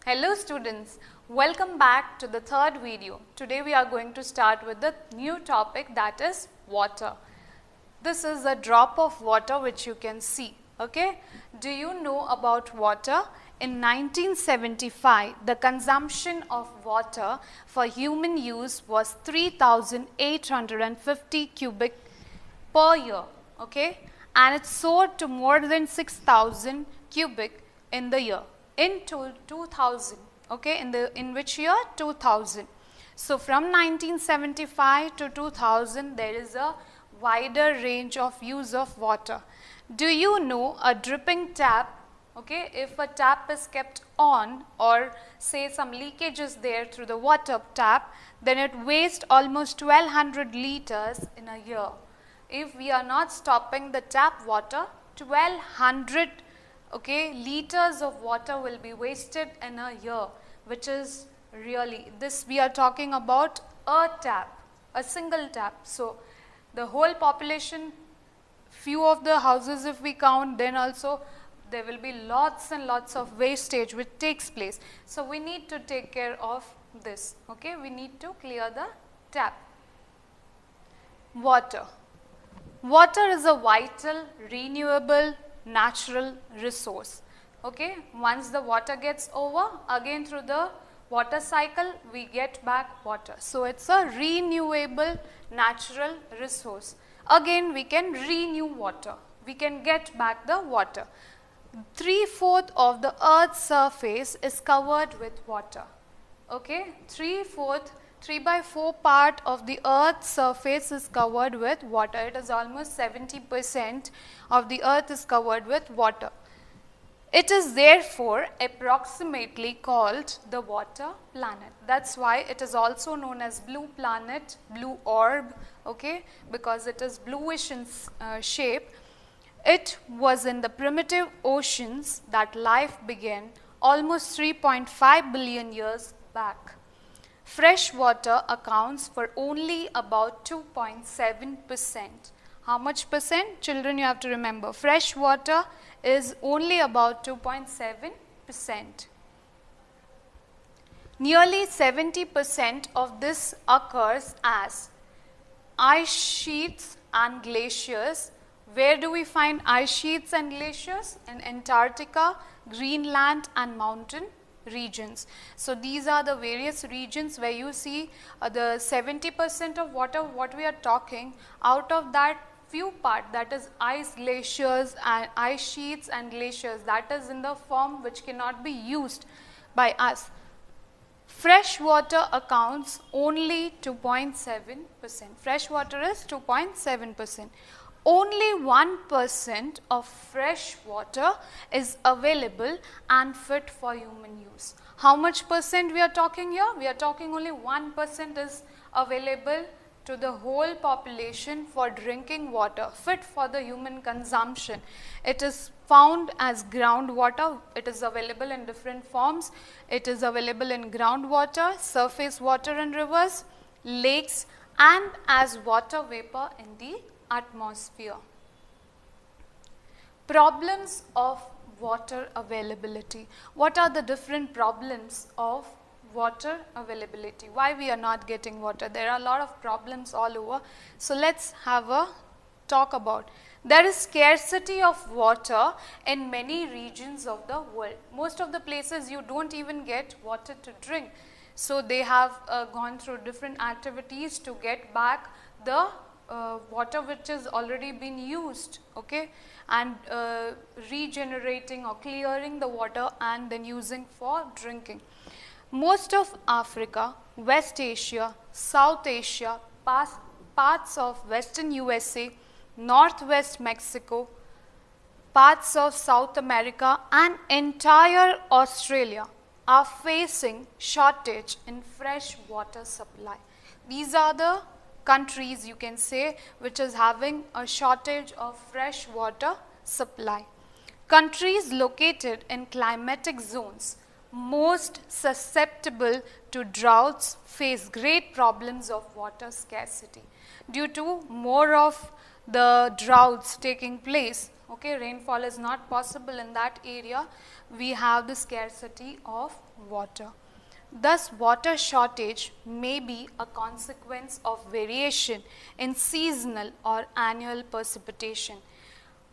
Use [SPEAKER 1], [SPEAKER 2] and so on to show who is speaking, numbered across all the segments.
[SPEAKER 1] Hello students, welcome back to the third video. Today we are going to start with the new topic, that is water. This is a drop of water which you can see, okay. Do you know about water? In 1975, the consumption of water for human use was 3,850 cubic per year, okay, and it soared to more than 6,000 cubic in the year. In 2000, okay, in which year? 2000. So from 1975 to 2000, there is a wider range of use of water. Do you know a dripping tap? Okay, if a tap is kept on, or say some leakage is there through the water tap, then it wastes almost 1200 liters in a year. If we are not stopping the tap water, 1200 liters of water will be wasted in a year, which is really, this we are talking about a tap, a single tap. So the whole population, few of the houses if we count, then also there will be lots and lots of wastage which takes place. So we need to take care of this, okay, we need to clear the tap. Water. Water is a vital, renewable, natural resource, okay. Once the water gets over, again through the water cycle we get back water. So it's a renewable natural resource. Again we can renew water, we can get back the water. 3/4 of the earth's surface is covered with water, okay. 3/4 part of the earth's surface is covered with water. It is almost 70% of the earth is covered with water. It is therefore approximately called the water planet. That's why it is also known as blue planet, blue orb, okay, because it is bluish in shape. It was in the primitive oceans that life began almost 3.5 billion years back. Fresh water accounts for only about 2.7%. How much percent? Children, you have to remember, fresh water is only about 2.7%. Nearly 70% of this occurs as ice sheets and glaciers. Where do we find ice sheets and glaciers? In Antarctica, Greenland and mountain regions. So these are the various regions where you see the 70% of water what we are talking, out of that few part, that is ice glaciers and ice sheets and glaciers, that is in the form which cannot be used by us. Fresh water accounts only 2.7%. Fresh water is 2.7%. Only 1% of fresh water is available and fit for human use. How much percent we are talking here? We are talking only 1% is available to the whole population for drinking water, fit for the human consumption. It is found as groundwater. It is available in different forms. It is available in groundwater, surface water in rivers, lakes, and as water vapor in the atmosphere. Problems of water availability. What are the different problems of water availability? Why we are not getting water? There are a lot of problems all over. So let's have a talk about. There is scarcity of water in many regions of the world. Most of the places you don't even get water to drink. So they have gone through different activities to get back the water which has already been used, okay, and regenerating or clearing the water and then using for drinking. Most of Africa, West Asia, South Asia, parts of Western USA, Northwest Mexico, parts of South America and entire Australia are facing shortage in fresh water supply. These are the countries you can say which is having a shortage of fresh water supply. Countries located in climatic zones most susceptible to droughts face great problems of water scarcity. Due to more of the droughts taking place, okay, rainfall is not possible in that area, we have the scarcity of water. Thus, water shortage may be a consequence of variation in seasonal or annual precipitation,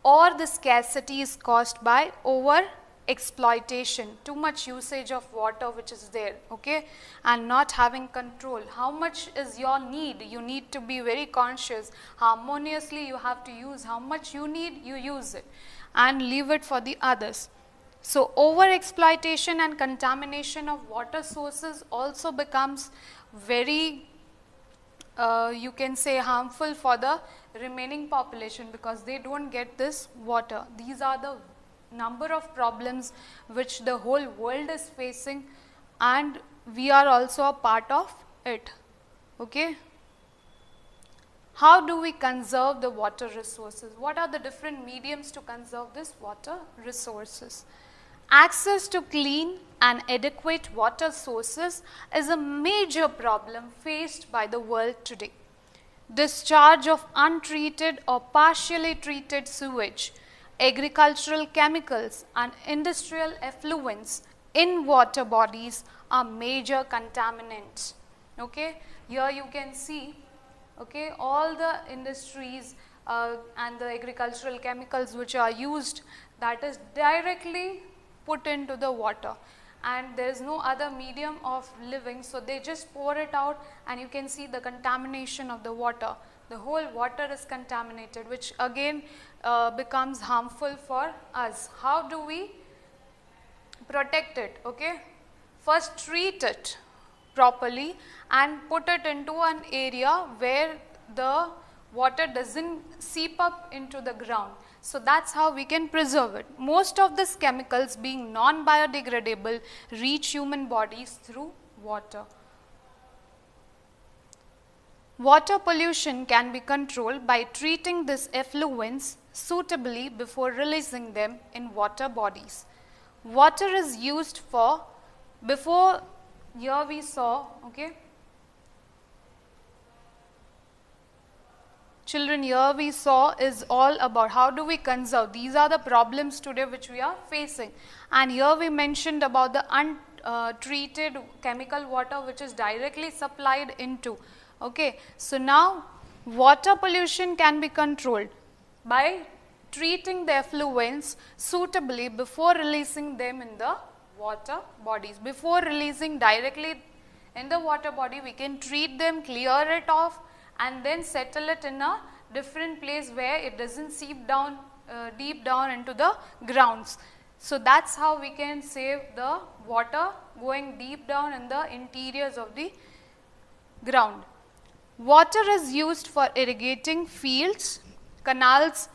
[SPEAKER 1] or the scarcity is caused by over exploitation, too much usage of water which is there, okay, and not having control. How much is your need? You need to be very conscious. Harmoniously you have to use. How much you need, you use it and leave it for the others. So, over exploitation and contamination of water sources also becomes very you can say harmful for the remaining population, because they do not get this water. These are the number of problems which the whole world is facing, and we are also a part of it. Okay. How do we conserve the water resources? What are the different mediums to conserve this water resources? Access to clean and adequate water sources is a major problem faced by the world today. Discharge of untreated or partially treated sewage, agricultural chemicals and industrial effluents in water bodies are major contaminants. Okay. Here you can see, okay, all the industries and the agricultural chemicals which are used, that is directly put into the water, and there is no other medium of living, so they just pour it out and you can see the contamination of the water. The whole water is contaminated, which again becomes harmful for us. How do we protect it? Okay, first treat it properly and put it into an area where the water doesn't seep up into the ground. So that's how we can preserve it. Most of these chemicals, being non-biodegradable, reach human bodies through water. Water pollution can be controlled by treating these effluents suitably before releasing them in water bodies. Water is used for, before here we saw, okay, children, here we saw is all about how do we conserve. These are the problems today which we are facing, and here we mentioned about the untreated chemical water which is directly supplied into. Okay. So, now water pollution can be controlled by treating the effluents suitably before releasing them in the water bodies. Before releasing directly in the water body, we can treat them, clear it off, and then settle it in a different place where it doesn't seep down deep down into the grounds. So that's how we can save the water going deep down in the interiors of the ground. Water is used for irrigating fields. Canals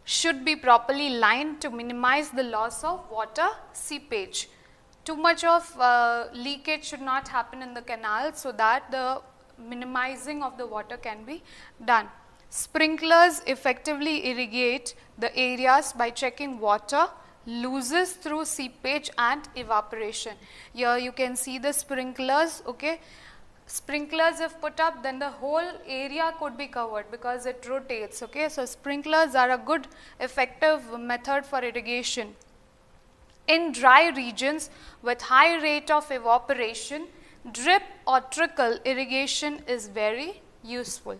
[SPEAKER 1] should be properly lined to minimize the loss of water seepage. Too much of leakage should not happen in the canal, so that the minimizing of the water can be done. Sprinklers effectively irrigate the areas by checking water loses through seepage and evaporation. Here you can see the sprinklers. Okay. Sprinklers if put up, then the whole area could be covered because it rotates. Okay. So, sprinklers are a good effective method for irrigation. In dry regions with high rate of evaporation, drip or trickle irrigation is very useful.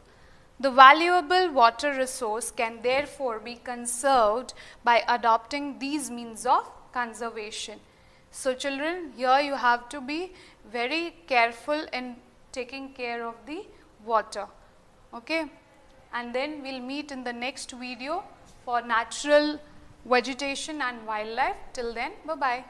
[SPEAKER 1] The valuable water resource can therefore be conserved by adopting these means of conservation. So, children, here you have to be very careful in taking care of the water. Okay. And then we will meet in the next video for natural vegetation and wildlife. Till then, bye-bye.